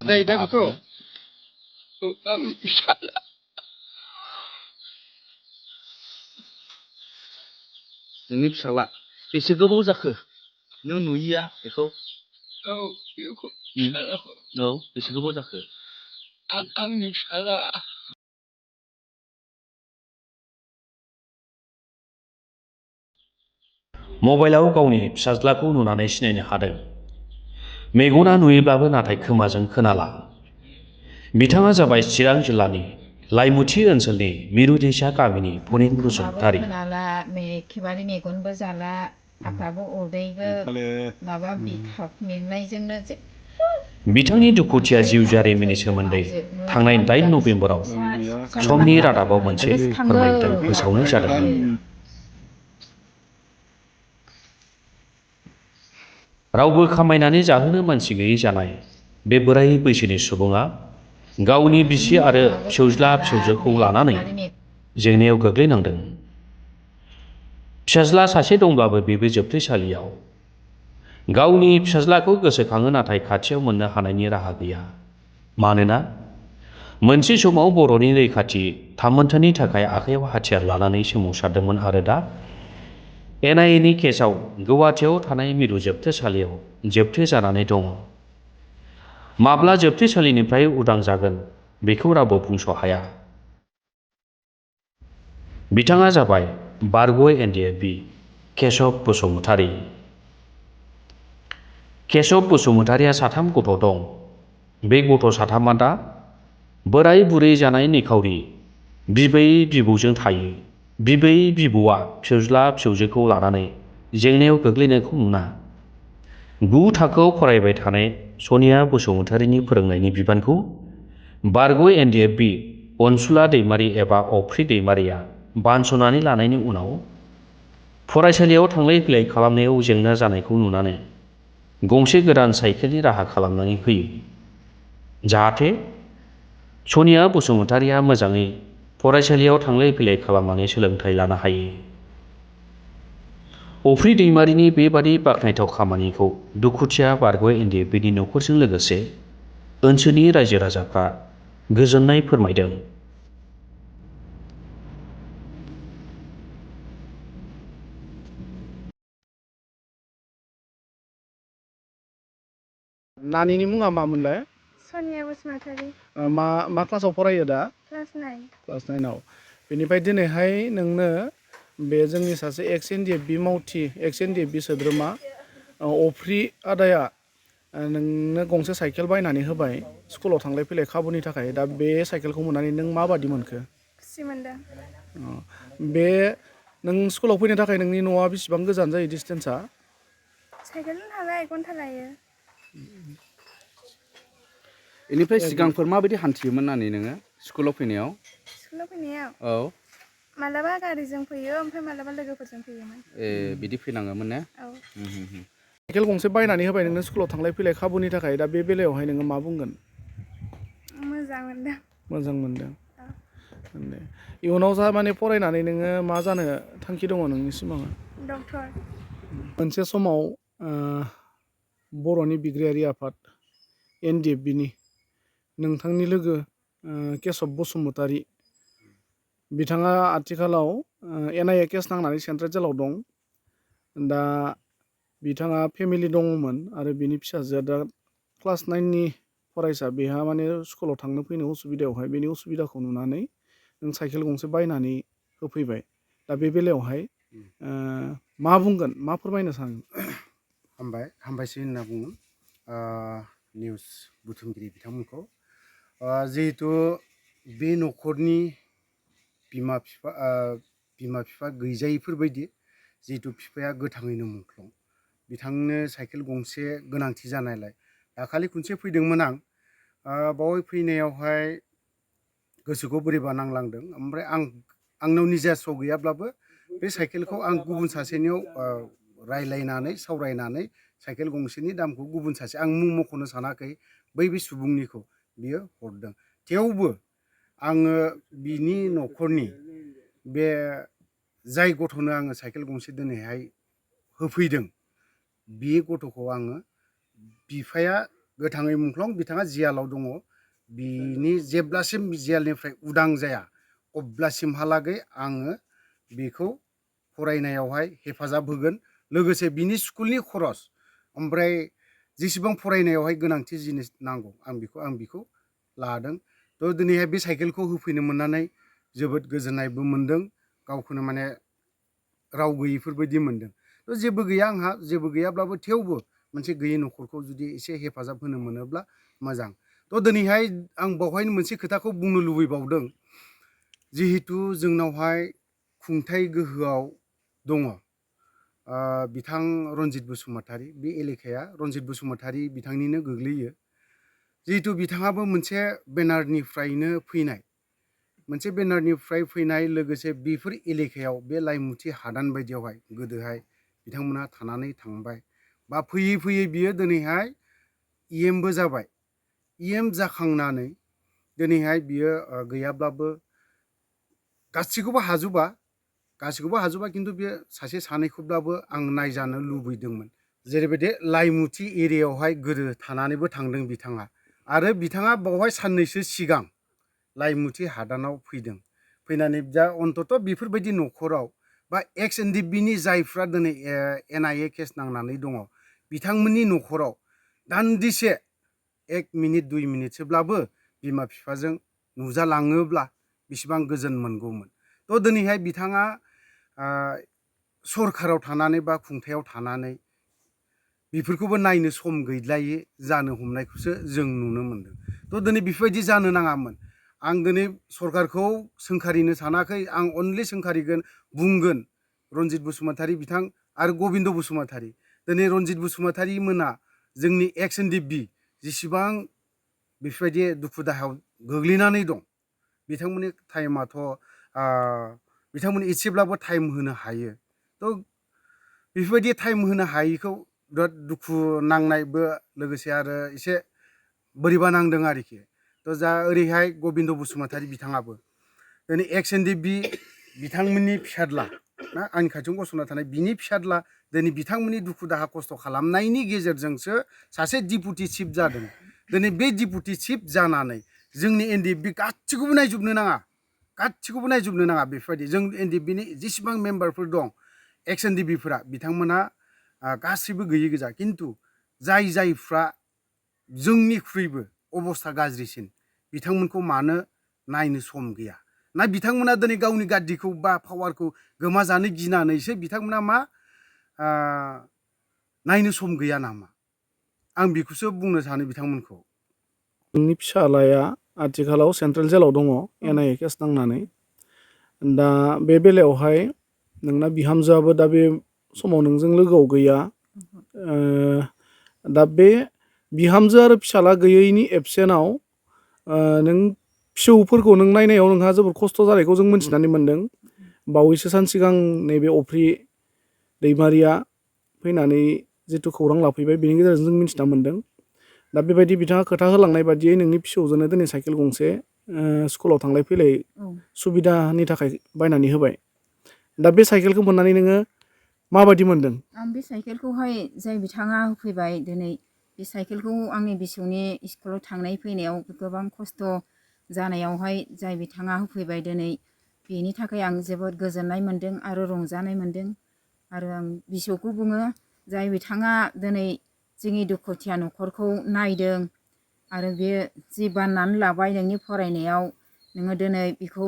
Đây đây betul. Salah. नोंनि फिसाला बेसे गोबाव जाखो नों नुयिया बेखौ Oh, begitu. औ बेसे गोबाव जाखो Akan salah. मबाइलाव गावनि फिसाज्लाखौ नुनानै सिनायनो हादों मेगना नुयोब्लाबो नाथाय खोमाजों खोनाला बिथाङा जाबाय चिरां जिल्लानि लाइमुथि ओनसोलनि मिरु दैसा गामिनि फुनिन बसुमतारी खोनाला एखेबारे मेगनबो जाला आफाबो उदैबो माबा बिखाब मेंनायजोंनो बिथांनि दुखुथिया जिउ जारिमिननि सोमोन्दै थांनाय 8 नबेम्बराव समनि रादाबाव मोनसे फोरमायथाय फोसावनाय जादोंमोन रावबो खामायनानै जाहोनो मानसि गैयै जानाय बे बोराय बैसोनि सुबुङा गावनि बिसि आरो फिसौज्ला फिसौजोखौ लानानै जेंनायाव गोग्लैनांदों फिसाज्ला सासे दंब्लाबो बेबो जोबथेसालियाव गावनि फिसाज्लाखौ गोसोखाङो नाथाय खाथियाव मोननो हानायनि राहा गैया मानोना मोनसे समाव बर'नि रैखाथि थामोन्थोनि थाखाय आखायाव हाथियार लानानै सोमावसारदोंमोन आरो दा NIA केसआव गुवाहाटीआव थानाय मिरु जोबथेसालियाव जोबथे जानानै दङ माब्ला जोबथेसालिनिफ्राय उदां जागोन बेखौ रावबो बुंस' हाया बिथाङा जाबाय बारग' NDFB केशव बसुमतारी केशव बसुमतारीया 3 गथ' दं बे गथ' 3 दा बोराय बुरै जानाय निखावरि बिबै बिबौजों थायो बिबै बिबौआ फिसौज्ला फिसौजोखौ लानानै जेंनायाव गोग्लैनायखौ नुना 9 थाखोआव फरायबाय थानाय सनिया बसुमतारीनि फोरोंनायनि बिबानखौ बारग' NDFB अनसुला दैमारि एबा अफ्रि दैमारिया बानस'नानै लानायनि उनाव फरायसालियाव थांलाय फैलाय खालामनायाव जेंना जानायखौ नुनानै गंसे गोदान साइकेलनि राहा खालामनानै होयो जाहाथे सनिया बसुमतारीया मोजाङै फरायसालियाव थांलाय फैलाय खालामनानै सोलोंथाइ लानो हायो अफ्रि दैमारिनि बेबादि बाख्नायथाव खामानिखौ दुखुथिया बारग' NDFBनि नखरजों लोगोसे ओनसोलनि रायजो राजाफ्रा गोजोननाय फोरमायदों नानिनि मुङा मामोनलाय सनिया बसुमतारी मा क्लासाव फरायो दा क्लास 9 क्लास 9 आव बेनिफ्राय दिनैहाय नोंनो बे जोंनि सासे एक्स NDFB मावथि एक्स NDFB सोद्रोमा अफ्रि आदाया नोंनो गंसे साइकेल बायनानै होबाय स्कुलाव थांलाय फैलाय खाबुनि थाखाय दा बे साइकेलखौ मोननानै नों माबादि मोनखो खुसि मोनदों बे नों स्कुलाव फैनो थाखाय नोंनि न'आ बेसेबां गोजान जायो डिस्टेन्सआ साइकेलजों थांला 1 घन्टा लायो बेनिफ्राय सिगांफोर माबायदि हान्थियोमोन नानि नोङो स्कुलाव फैनायाव औ मालाबा गारिजों फैयो ओमफ्राय मालाबा लोगोफोरजों फैयोमोन बिदि फैनाङोमोन ने औ साइकेल गंसे बायनानै होबाय नोंनो स्कुलाव थांलाय फैलाय खाबुनि थाखाय दा बे बेलायावहाय नोङो मा बुंगोन मोजां मोनदों मोजां मोनदों इयुनाव जा माने फरायनानै नोङो मा जानो थांखि दङ नोंनि सिमाङा डक्टर मोनसे समाव बर'नि बिग्रायारि आफाद NDFBनि नोंथांनि लोगो केशव बसुमतारी बिथाङा आथिखालाव NIA केस नांनानै सेन्ट्रेल जेलाव दं दा बिथाङा फेमिलि दङमोन आरो बिनि फिसाजोआ दा क्लास 9नि फरायसा बेहा माने स्कुलाव थांनो फैनो उसुबिदायावहाय बेनि उसुबिदाखौ नुनानै नों साइकेल गंसे बायनानै होफैबाय दा बे बेलायावहाय मा बुंगोन मा फोरमायनो सानो हामबायसै होनना बुङो निउस बुथुमगिरि बिथांमोनखौ जिहेतु बे न'खरनि बिमा बिफा गैजायैफोरबायदि जिहेतु बिफाया गोथाङैनो मुंख्लं बिथांनो साइकेल गंसे गोनांथि जानायलाय दाखालि खनसे फैदोंमोन आं बावै फैनायावहाय गोसोखौ बोरैबा नांलांदों ओमफ्राय आंनाव निजा स' गैयाब्लाबो बे साइकेलखौ आं गुबुन सासेनियाव रायलायनानै सावरायनानै साइकेल गंसेनि दामखौ गुबुन सासे आं मुं मख'नो सानाखै बै सुबुंनिखौ बियो हरदों थेवबो आङो बिनि न'खरनि बे जाय गथ'नो आङो साइकेल गंसे दिनैहाय होफैदों बे गथ'खौ आङो बिफाया गोथाङै मुंख्लं बिथाङा जेलाव दङ बिनि जेब्लासिम जेलनिफ्राय उदां जाया अब्लासिमहालागै आङो बेखौ फरायनायावहाय हेफाजाब होगोन लोगोसे बिनि स्कुलनि खरस ओमफ्राय जेसेबां फरायनायावहाय गोनांथि जिनिस नांगौ आं बेखौ लादों थ' दिनैहाय बे साइकेलखौ होफैनो मोननानै जोबोद गोजोननायबो मोनदों गावखौनो माने राव गैयिफोरबायदि मोनदों थ' जेबो गैया आंहा जेबो गैयाब्लाबो थेवबो मोनसे गैयै न'खरखौ जुदि एसे हेफाजाब होनो मोनोब्ला मोजां थ' दिनैहाय आं बावहायनो मोनसे खोथाखौ बुंनो लुबैबावदों जिहेतु जोंनावहाय खुंथाइ गोहोआव दङ बिथां रनजित बसुमतारी बे एलेकाया रनजित बसुमतारी बिथांनिनो गोग्लैयो जिहेतु बिथाङाबो मोनसे बेनारनिफ्रायनो फैनाय मोनसे बेनारनिफ्राय फैनाय लोगोसे बेफोर एलेकायाव बे लाइमुथि हादान बायदियावहाय गोदोहाय बिथांमोना थानानै थांबाय बा फैयै फैयै बियो दिनैहाय इएमबो जाबाय इएम जाखांनानै दिनैहाय बियो गैयाब्लाबो गासिखौबो हाजोबा खिन्थु बे सासे सानैखौब्लाबो आं नायजानो लुबैदोंमोन जेरैबायदि लाइमुथि एरियायावहाय गोदो थानानैबो थांदों बिथाङा आरो बिथाङा बावहाय साननैसो सिगां लाइमुथि हादानाव फैनानै दा अन्तत बेफोरबायदि न'खराव बा एक्स एनडिएफबिनि जायफ्रा दिनै NIA केस नांनानै दङ बिथांमोननि न'खराव दान्दिसे 1 मिनिट 2 मिनिटसोब्लाबो बिमा बिफाजों नुजालाङोब्ला बेसेबां गोजोन मोनगौमोन थ' दिनैहाय बिथाङा सरखाराव थानानै बा खुंथायाव थानानै बेफोरखौबो नायनो सम गैलायै जानो हमनायखौसो जों नुनो मोनदों थ' दिनै बेफोरबायदि जानो नाङामोन आं दिनै सरखारखौ सोंखारिनो सानाखै आं अनलि सोंखारिगोन बुंगोन रनजित बसुमतारी बिथां आरो गबिन्द बसुमतारी दिनै रनजित बसुमतारी मोना जोंनि एक्स एनडिएफबि जेसेबां बेफोरबायदि दुखु दाहायाव गोग्लैनानै दं बिथांमोननि टाइमाथ' बिथांमोन एसेब्लाबो टाइम होनो हायो थ' बेफोरबायदि टाइम होनो हायिखौ बिराद दुखु नांनायबो लोगोसे आरो एसे बोरैबा नांदों आरोखि थ' जा ओरैहाय गबिन्द बसुमतारी बिथाङाबो दिनै एक्स एनडिएफबि बिथांमोननि फिसाज्ला ना आंनि खाथियाव गसंना थानाय बिनि फिसाज्ला दिनै बिथांमोननि दुखु दाहा खस्थ' खालामनायनि गेजेरजोंसो सासे डिपुटि चिफ जादों दिनै बे डिपुटि चिफ जानानै जोंनि NDFB गासिखौबो नायजोबनो नाङा बेफोरबायदि जों NDFBनि जेसेबां मेम्बारफोर दं एक्स एनडिएफबिफोरा बिथांमोना गासैबो गैयै गोजा खिन्थु जायफ्रा जोंनिख्रुइबो अबस्था गाज्रिसिन बिथांमोनखौ मानो नायनो सम गैया ना बिथांमोना दिनै गावनि गाद्दिखौ बा पावारखौ गोमाजानो गिनानैसो बिथांमोना मा नायनो सम गैया नामा आं बेखौसो बुंनो सानो बिथांमोनखौ नोंनि फिसालाया आथिखालाव सेन्ट्रेल जेलाव दङ NIA केस नांनानै दा बे बेलायावहाय नोंना बिहामजोआबो दा बे समाव नोंजों लोगोआव गैया दा बे बिहामजो आरो फिसाला गैयैनि एबसेन्टआव नों फिसौफोरखौ नों नायनायाव नोंहा जोबोर खस्थ' जानायखौ जों मिन्थिनानै मोन्दों बावैसो सान सिगां नैबे अफ्रि दैमारिया फैनानै जिथु खौरां लाफैबाय बेनि गेजेरजों जों मिन्थिना मोन्दों दा बेबायदि बिथाङा खोथा होलांनाय बादियै नोंनि फिसौजोनो दिनै साइकेल गंसे स्कुलाव थांलाय फैलाय सुबिदानि थाखाय बायनानै होबाय दा बे साइकेलखौ मोननानै नोङो माबायदि मोन्दों आं बे साइकेलखौहाय जाय बिथाङा होफैबाय दिनै बे साइकेलखौ आंनि बिसौनि स्कुलाव थांनाय फैनायाव गोबां खस्थ' जानायावहाय जाय बिथाङा होफैबाय दिनै बेनि थाखाय आं जोबोद गोजोननाय मोन्दों आरो रंजानाय मोन्दों आरो आं बिसौखौ बुङो जाय बिथाङा दिनै जोंनि दुखुथिया न'खरखौ नायदों आरो बे जि बाननानै लाबाय नोंनि फरायनायाव नोङो दिनै बेखौ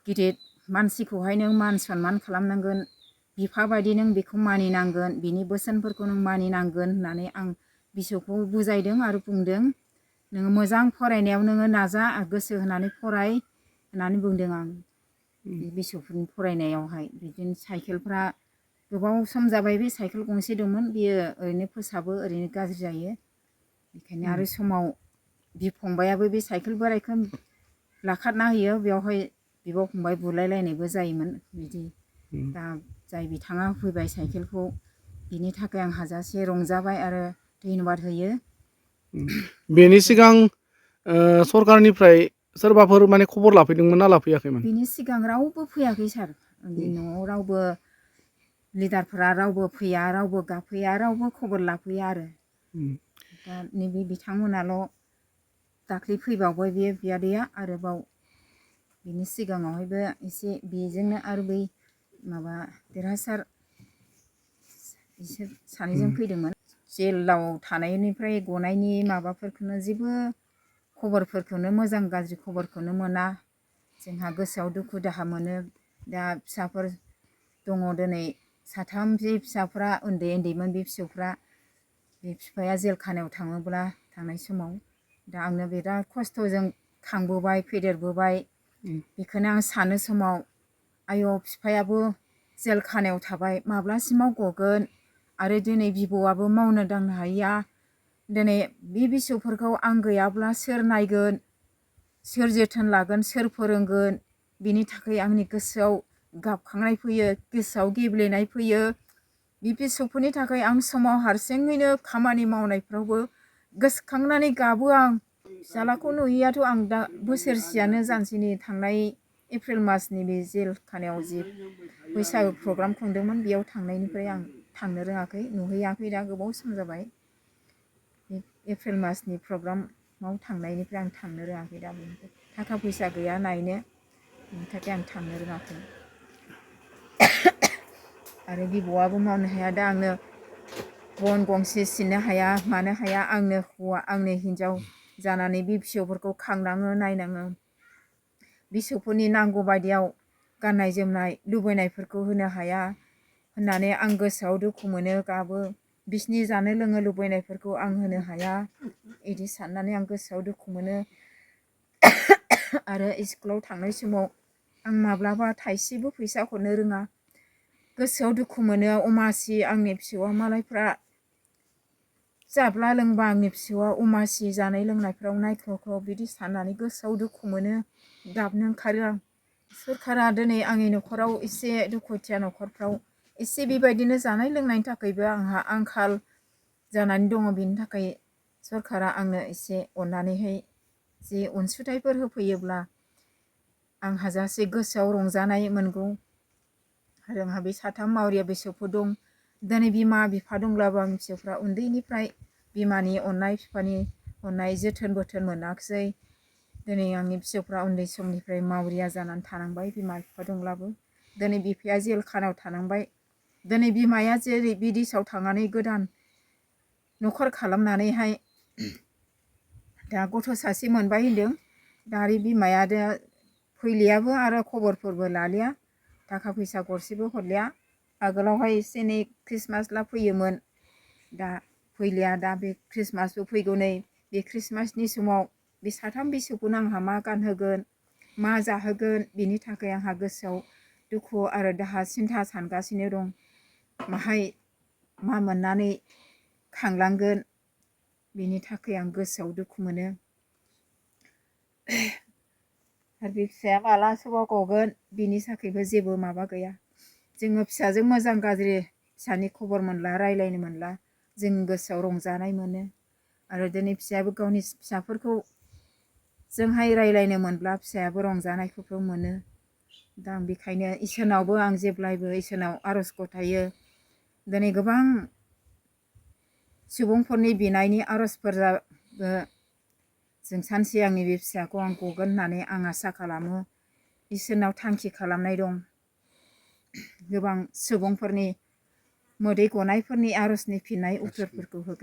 गिदिर मानसिखौहाय नों मान सनमान खालामनांगोन बिफा बायदि नों बेखौ मानिनांगोन बिनि बोसोनफोरखौ नों मानिनांगोन होननानै आं बिसौखौ बुजायदों आरो बुंदों नोङो मोजां फरायनायाव नोङो नाजा गोसो होनानै फराय होननानै बुंदों आं बिसौफोरनि फरायनायावहाय बिदिनो साइकेलफ्रा गोबाव सम जाबाय बे साइकेल गंसे दंमोन बियो ओरैनो फोसाबो ओरैनो गाज्रि जायो बेखायनो आरो समाव बिफंबायाबो बे साइकेल बोरायखौ लाखारना होयो बेयावहाय बिब' फंबाय बुलायलायनायबो जायोमोन बिदि दा जाय बिथाङा होफैबाय साइकेलखौ बिनि थाखाय आं हाजासे रंजाबाय आरो धन्यबाद होयो बेनि सिगां सरकारनिफ्राय सोरबाफोर माने खबर लाफैदोंमोन ना लाफैयाखैमोन बिनि सिगां रावबो फैयाखै सार न'आव रावबो लिडारफोरा रावबो फैया रावबो गाफैया रावबो खबर लाफैया आरो दा नैबे बिथांमोनाल' दाख्लै फैबावबाय बे बियादैया आरोबाव बिनि सिगाङावहायबो एसे बेजोंनो आरो बै माबा देरहासार बिसोर सानैजों फैदोंमोन जेलाव थानायनिफ्राय गनायनि माबाफोरखौनो जेबो खबरफोरखौनो मोजां गाज्रि खबरखौनो मोना जोंहा गोसोआव दुखु दाहा मोनो दा फिसाफोर दङ दिनै साथाम बे फिसाफ्रा उन्दै उन्दैमोन बे फिसौफ्रा बे बिफाया जेल खानायाव थाङोब्ला थांनाय समाव दा आंनो बिराद खस्थ'जों खांबोबाय फेदेरबोबाय बेखौनो आं सानो समाव आयौ बिफायाबो जेल खानायाव थाबाय माब्लासिमाव गगोन आरो दिनै बिबौआबो मावनो दांनो हायिया दिनै बे फिसौफोरखौ आं गैयाब्ला सोर नायगोन सोर जोथोन लागोन सोर फोरोंगोन बिनि थाखाय आंनि गोसोआव गाबखांनाय फैयो गोसोआव गेब्लेनाय फैयो बे फिसौफोरनि थाखाय आं समाव हारसिङैनो खामानि मावनायफ्रावबो गोसोखांनानै गाबो आं फिसाज्लाखौ नुयैयाथ' आं दा बोसोरसेयानो जानोसै नै थांनाय एप्रिल मासनि बे जेल खानायाव जि बैसागु प्रग्राम खुंदोंमोन बेयाव थांनायनिफ्राय आं थांनो रोङाखै नुहैयाखै दा गोबाव सम जाबाय एप्रिल मासनि प्रग्रामाव थांनायनिफ्राय आं थांनो रोङाखै दा बेनिफ्राय थाखा फैसा गैया नायनो बिनि थाखाय आं थांनो रोङाखै आरो बिबौआबो मावनो हाया दा आंनो बन गंसे सिननो हाया मानो हाया आंनो हौवा आंनो हिनजाव जानानै बे फिसौफोरखौ खांनाङो नायनाङो फिसौफोरनि नांगौ बायदियाव गाननाय जोमनाय लुबैनायफोरखौ होनो हाया होननानै आं गोसोआव दुखु मोनो गाबो बिसिनि जानो लोंनो लुबैनायफोरखौ आं होनो हाया बिदि साननानै आं गोसोआव दुखु मोनो आरो स्कुलाव थांनाय समाव आं माब्लाबा थाइसेबो फैसा हरनो रोङा गोसोआव दुखु मोनो अमासि आंनि फिसौआ मालायफ्रा जाब्ला लोंबा आंनि फिसौआ अमासि जानाय लोंनायफ्राव नायख्ल' बिदि साननानै गोसोआव दुखु मोनो गाबनो ओंखारो आं सरखारा दिनै आंनि न'खराव एसे दुखुथिया न'खरफ्राव एसे बेबायदिनो जानाय लोंनायनि थाखायबो आंहा आंखाल जानानै दङ बेनि थाखाय सरखारा आंनो एसे अननानैहाय जे अनसुंथाइफोर होफैयोब्ला आं हाजासे गोसोआव रंजानाय मोनगौ आरो आंहा बे साथाम मावरिया फिसौफोर दं दिनै बिमा बिफा दंब्लाबो आं फिसौफ्रा उन्दैनिफ्राय बिमानि अननाय बिफानि अननाय जोथोन बोथोन मोनाखिसै दिनै आंनि फिसौफ्रा उन्दै समनिफ्राय मावरिया जानानै थानांबाय बिमा बिफा दंब्लाबो दिनै बिफाया जेल खानायाव थानांबाय दिनै बिमाया जेरै बिदेशआव थांनानै गोदान न'खर खालामनानैहाय दा गथ' सासे मोनबाय होनदों दा आरो बिमाया दा फैलियाबो आरो खबरफोरबो लालिया थाखा फैसा गरसेबो हरलिया आगोलावहाय एसे एनै ख्रिस्टमासला फैयोमोन दा फैलिया दा बे ख्रिस्टमासबो फैगौ नै बे ख्रिस्टमासनि समाव बे साथाम फिसौखौनो आंहा मा गानहोगोन मा जाहोगोन बिनि थाखाय आंहा गोसोआव दुखु आरो दाहा सिन्था सानगासिनो दं माहाय मा मोननानै खांलांगोन बिनि थाखाय आं गोसोआव दुखु मोनो आरो बे फिसाया माला समाव गगोन बिनि थाखायबो जेबो माबा गैया जोङो फिसाजों मोजां गाज्रि फिसानि खबर मोनला रायलायनो मोनला जों गोसोआव रंजानाय मोनो आरो दिनै फिसायाबो गावनि फिसाफोरखौ जोंहाय रायलायनो मोनब्ला फिसायाबो रंजानायखौबो मोनो दा आं बेखायनो इसोरनावबो आं जेब्लायबो इसोरनाव आर'ज गथायो दिनै गोबां सुबुंफोरनि बिनायनि आर'जफोराबो जों सानसे आंनि बे फिसाखौ आं गगोन होननानै आं आसा खालामो इसोरनाव थांखि खालामनाय दं गोबां सुबुंफोरनि मोदै गनायफोरनि आर'जनि फिननाय उत्तरफोरखौ होगोन